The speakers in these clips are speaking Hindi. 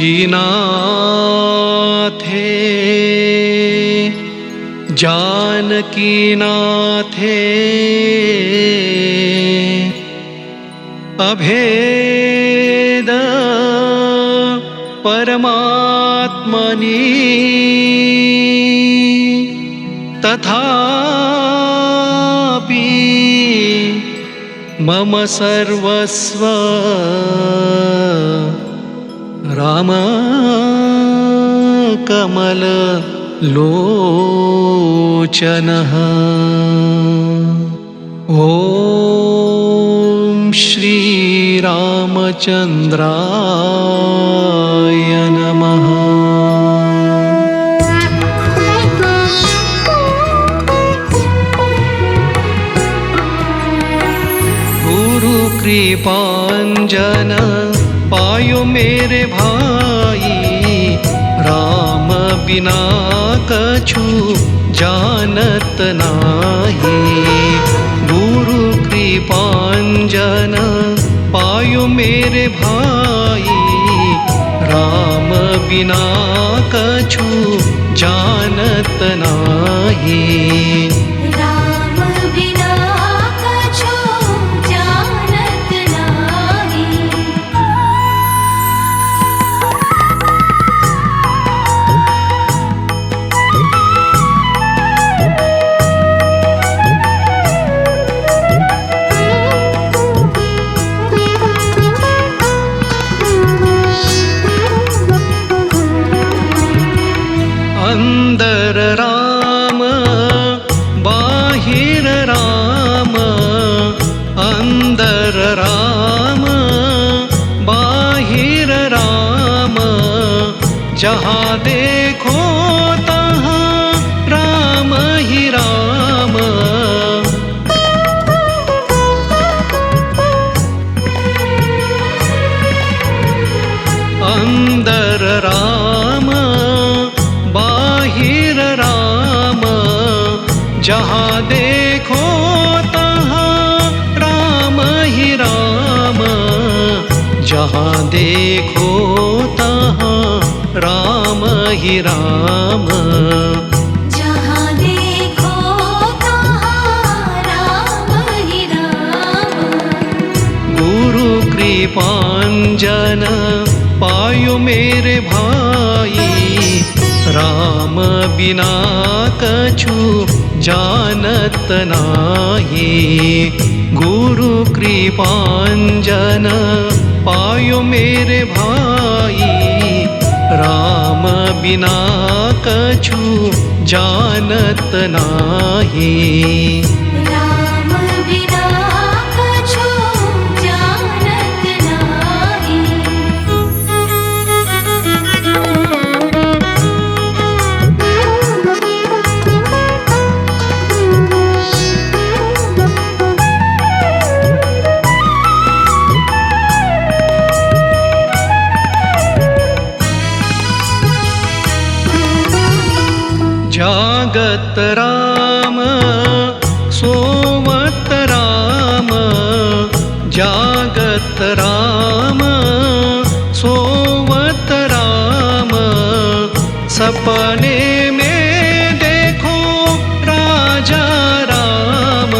तुलसीनाथे जानकीनाथे अभेद परमात्मनि तथापि मम सर्वस्व राम कमल लोचनः। ॐ श्री रामचंद्राय नमः। गुरु कृपांजन पायो मेरे भाई, राम बिना कछु जानत नाही। गुरु कृपांजन पायो मेरे भाई, राम बिना कछु जानत नाही। राम बिना कछु जानत नाही। अंदर राम बाहिर राम, अंदर राम बाहिर राम, जहाँ देखो तहाँ राम ही राम। अंदर राम बाहिर राम, जहाँ देखो तहाँ राम ही राम। जहाँ देखो तहाँ राम ही राम। जहाँ देखो तहाँ राम ही राम। गुरु कृपांजन पायो मेरे भाई, राम बिना कछु जानत नाही। गुरु कृपांजन पायो मेरे भाई, राम बिना कछु जानत नाही। राम बिना कछु जानत नाही। जागत राम सोवत राम, जागत राम सोवत राम। सपने में देखो राजा राम,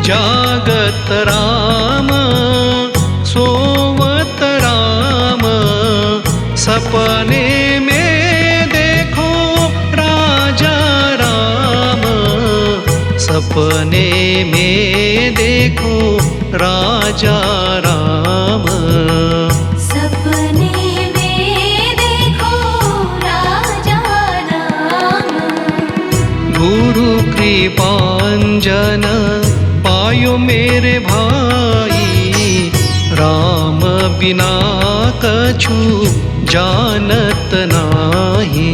जागत राम सोवत राम। सपने में देखो राजा राम, सपने में देखो राजा राम। सपने में देखो राजा राम। गुरु कृपांजन पायो मेरे भाई, राम बिना कछु जानत नाही।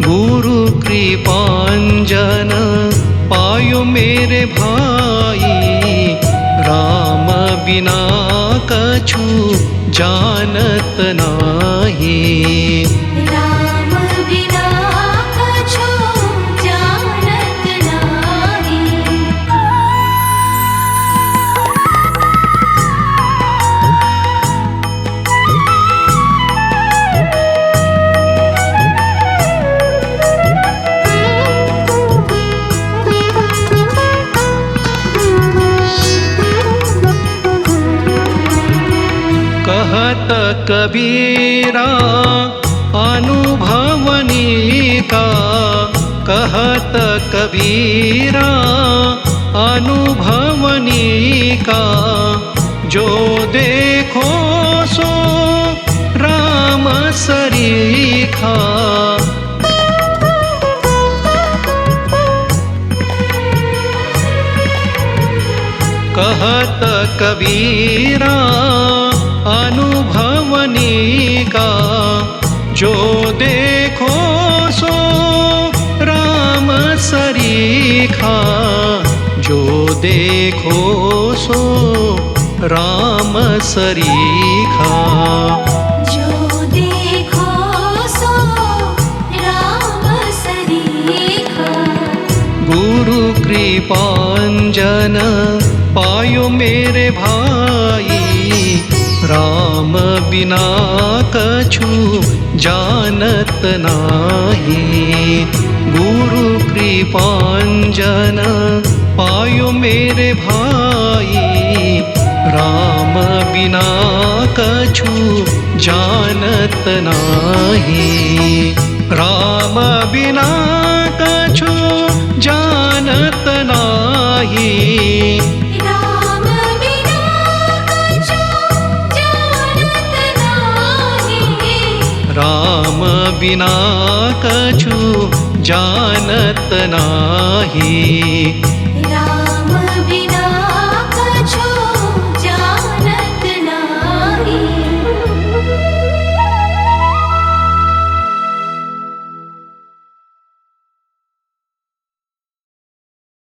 गुरु कृपांजन पायो मेरे भाई, राम बिना कछु जानत नाही। राम बिना कछु जानत नाही। कबीरा अनुभवनी का, कहत कबीरा अनुभवनी का, जो देखो सो राम सरीखा। कहत कबीरा अनुभवनी का, जो देखो सो राम सरीखा, जो देखो सो राम सरीखा। जो देखो सो राम सरीखा। गुरु कृपांजन पायो मेरे भाई, राम बिना कछु जानत नाही। गुरु कृपांजन पायो मेरे भाई, राम बिना कछु जानत नाही। राम बिना कछु जानत नाही। राम बिना कछु जानत नाही। राम बिना कछु जानत नाही। राम